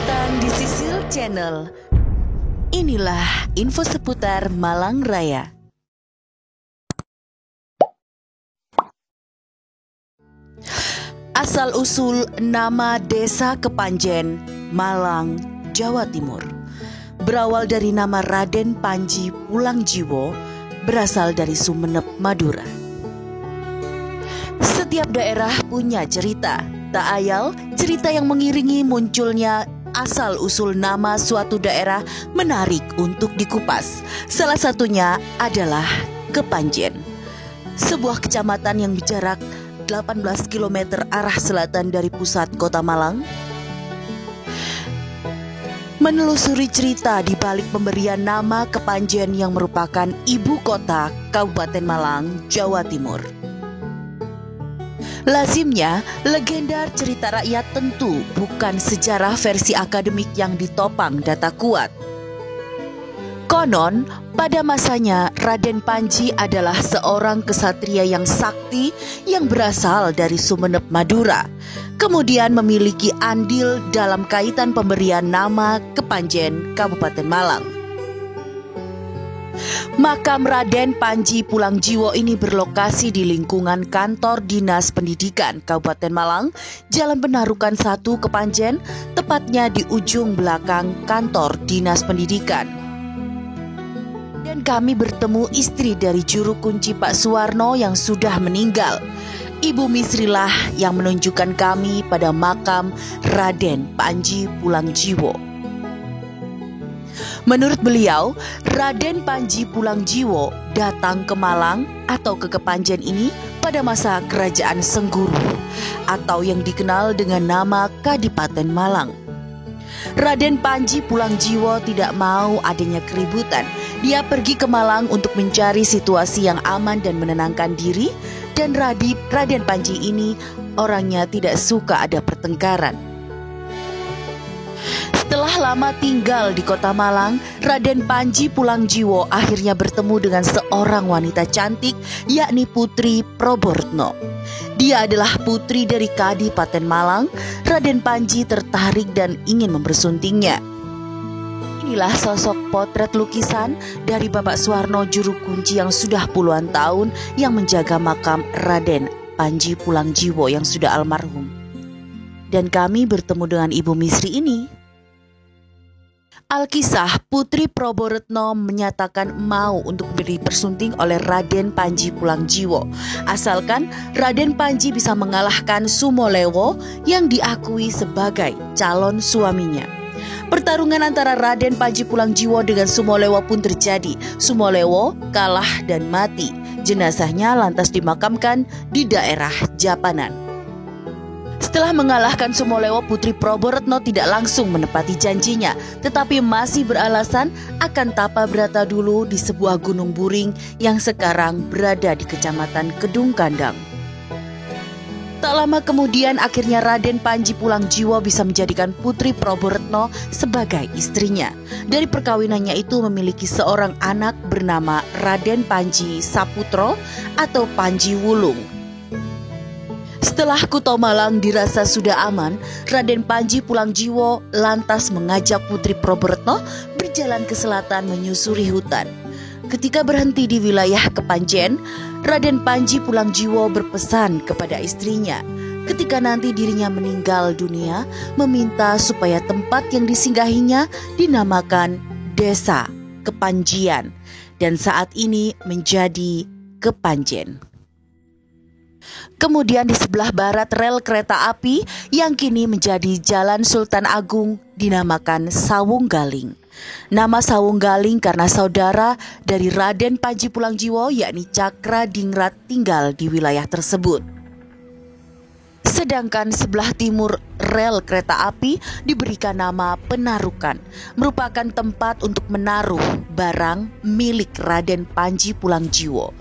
datang di Sisil Channel. Inilah info seputar Malang Raya. Asal-usul nama Desa Kepanjen, Malang, Jawa Timur, berawal dari nama Raden Panji Pulangjiwo, berasal dari Sumeneb, Madura. Setiap daerah punya cerita. Tak ayal, cerita yang mengiringi munculnya asal-usul nama suatu daerah menarik untuk dikupas. Salah satunya adalah Kepanjen, sebuah kecamatan yang berjarak 18 km arah selatan dari pusat kota Malang. Menelusuri cerita di balik pemberian nama Kepanjen yang merupakan ibu kota Kabupaten Malang, Jawa Timur. Lazimnya, legenda cerita rakyat tentu bukan sejarah versi akademik yang ditopang data kuat. Konon, pada masanya Raden Panji adalah seorang kesatria yang sakti yang berasal dari Sumeneb, Madura. Kemudian memiliki andil dalam kaitan pemberian nama Kepanjen, Kabupaten Malang. Makam Raden Panji Pulangjiwo ini berlokasi di lingkungan kantor Dinas Pendidikan Kabupaten Malang, Jalan Penarukan 1 Kepanjen, tepatnya di ujung belakang kantor Dinas Pendidikan. Dan kami bertemu istri dari juru kunci Pak Suwarno yang sudah meninggal. Ibu Misrilah yang menunjukkan kami pada makam Raden Panji Pulangjiwo. Menurut beliau, Raden Panji Pulangjiwo datang ke Malang atau ke Kepanjen ini pada masa Kerajaan Sengguru atau yang dikenal dengan nama Kadipaten Malang. Raden Panji Pulangjiwo tidak mau adanya keributan. Dia pergi ke Malang untuk mencari situasi yang aman dan menenangkan diri, dan Raden Panji ini orangnya tidak suka ada pertengkaran. Setelah lama tinggal di kota Malang, Raden Panji Pulangjiwo akhirnya bertemu dengan seorang wanita cantik, yakni Putri Probortno. Dia adalah putri dari Kadipaten Malang. Raden Panji tertarik dan ingin mempersuntingnya. Inilah sosok potret lukisan dari Bapak Suwarno, juru kunci yang sudah puluhan tahun yang menjaga makam Raden Panji Pulangjiwo yang sudah almarhum. Dan kami bertemu dengan Ibu Misri ini. Alkisah, Putri Probortno menyatakan mau untuk beri persunting oleh Raden Panji Pulangjiwo, asalkan Raden Panji bisa mengalahkan Sumolewo yang diakui sebagai calon suaminya. Pertarungan antara Raden Panji Pulangjiwo dengan Sumolewo pun terjadi. Sumolewo kalah dan mati. Jenazahnya lantas dimakamkan di daerah Japanan. Setelah mengalahkan Sumolewo, Putri Probortno tidak langsung menepati janjinya, tetapi masih beralasan akan tapa berata dulu di sebuah gunung buring yang sekarang berada di Kecamatan Kedung Kandang. Tak lama kemudian akhirnya Raden Panji Pulangjiwo bisa menjadikan Putri Probortno sebagai istrinya. Dari perkawinannya itu memiliki seorang anak bernama Raden Panji Saputro atau Panji Wulung. Setelah Kuto Malang dirasa sudah aman, Raden Panji Pulangjiwo lantas mengajak Putri Probortno berjalan ke selatan menyusuri hutan. Ketika berhenti di wilayah Kepanjen, Raden Panji Pulangjiwo berpesan kepada istrinya, ketika nanti dirinya meninggal dunia, meminta supaya tempat yang disinggahinya dinamakan Desa Kepanjian, dan saat ini menjadi Kepanjen. Kemudian di sebelah barat rel kereta api yang kini menjadi Jalan Sultan Agung dinamakan Sawunggaling. Nama Sawunggaling karena saudara dari Raden Panji Pulangjiwo yakni Cakra Dingrat tinggal di wilayah tersebut. Sedangkan sebelah timur rel kereta api diberikan nama Penarukan, merupakan tempat untuk menaruh barang milik Raden Panji Pulangjiwo.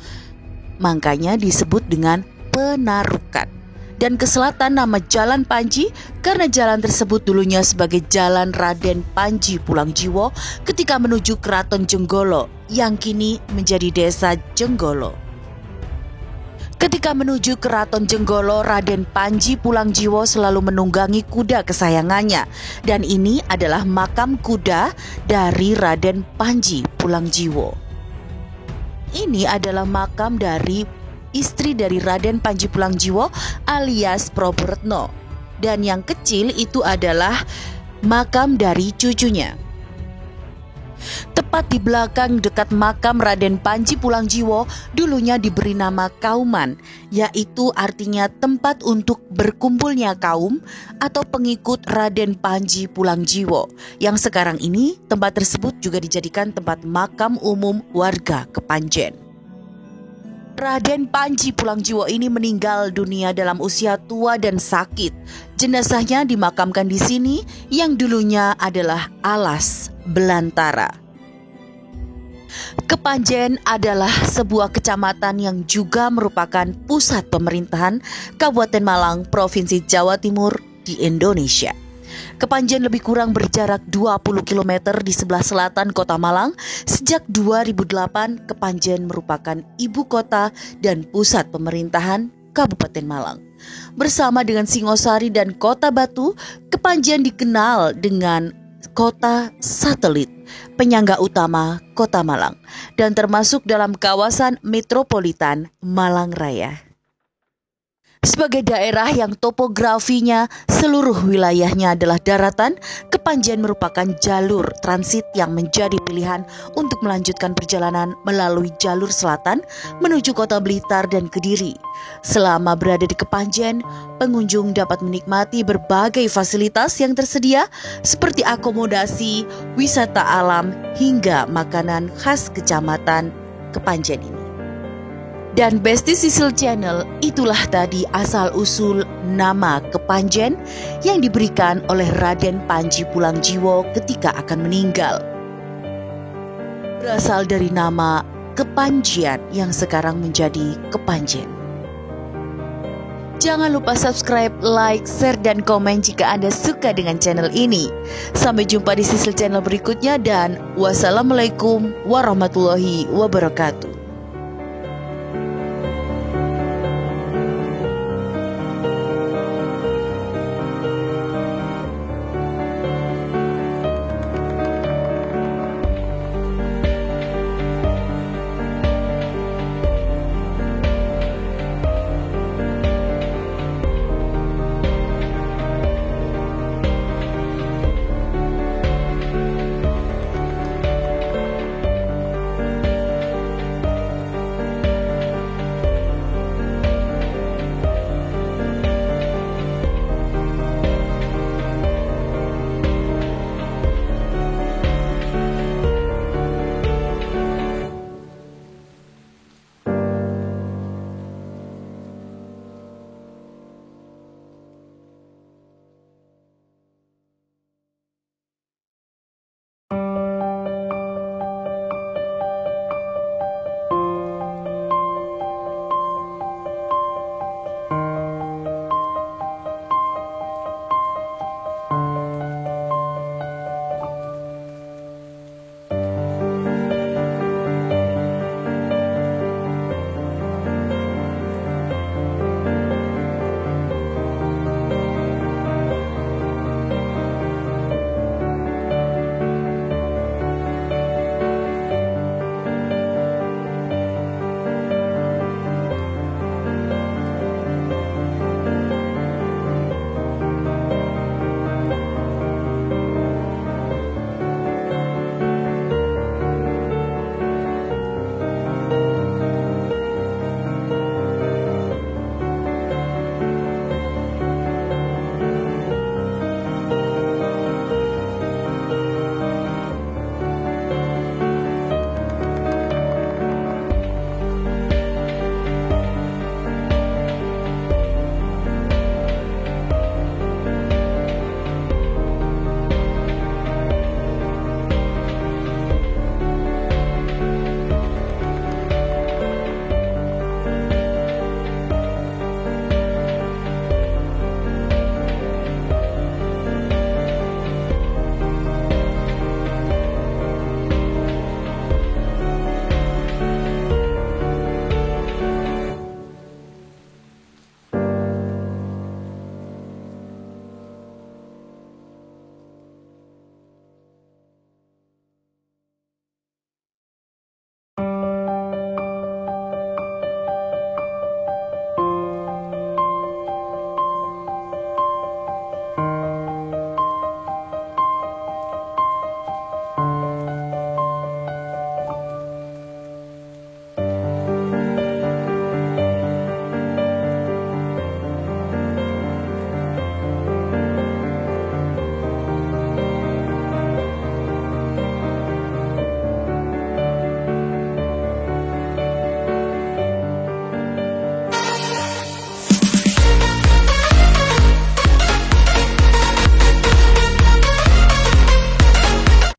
Makanya disebut dengan Penarukan. Dan ke selatan nama Jalan Panji karena jalan tersebut dulunya sebagai Jalan Raden Panji Pulangjiwo ketika menuju Keraton Jenggolo yang kini menjadi Desa Jenggolo. Ketika menuju Keraton Jenggolo, Raden Panji Pulangjiwo selalu menunggangi kuda kesayangannya. Dan ini adalah makam kuda dari Raden Panji Pulangjiwo. Ini adalah makam dari istri dari Raden Panji Pulangjiwo alias Prabu Retno. Dan yang kecil itu adalah makam dari cucunya. Tepat di belakang dekat makam Raden Panji Pulangjiwo dulunya diberi nama Kauman, yaitu artinya tempat untuk berkumpulnya kaum atau pengikut Raden Panji Pulangjiwo. Yang sekarang ini tempat tersebut juga dijadikan tempat makam umum warga Kepanjen. Raden Panji Pulangjiwo ini meninggal dunia dalam usia tua dan sakit. Jenazahnya dimakamkan di sini yang dulunya adalah Alas Belantara. Kepanjen adalah sebuah kecamatan yang juga merupakan pusat pemerintahan Kabupaten Malang, Provinsi Jawa Timur di Indonesia. Kepanjen lebih kurang berjarak 20 km di sebelah selatan kota Malang. Sejak 2008, Kepanjen merupakan ibu kota dan pusat pemerintahan Kabupaten Malang. Bersama dengan Singosari dan Kota Batu, Kepanjen dikenal dengan kota satelit, penyangga utama Kota Malang, dan termasuk dalam kawasan metropolitan Malang Raya. Sebagai daerah yang topografinya seluruh wilayahnya adalah daratan, Kepanjen merupakan jalur transit yang menjadi pilihan untuk melanjutkan perjalanan melalui jalur selatan menuju Kota Blitar dan Kediri. Selama berada di Kepanjen, pengunjung dapat menikmati berbagai fasilitas yang tersedia seperti akomodasi, wisata alam, hingga makanan khas Kecamatan Kepanjen ini. Dan Besti Sisil Channel, itulah tadi asal-usul nama Kepanjen yang diberikan oleh Raden Panji Pulangjiwo ketika akan meninggal. Berasal dari nama Kepanjian yang sekarang menjadi Kepanjen. Jangan lupa subscribe, like, share, dan komen jika Anda suka dengan channel ini. Sampai jumpa di Sisil Channel berikutnya dan wassalamualaikum warahmatullahi wabarakatuh.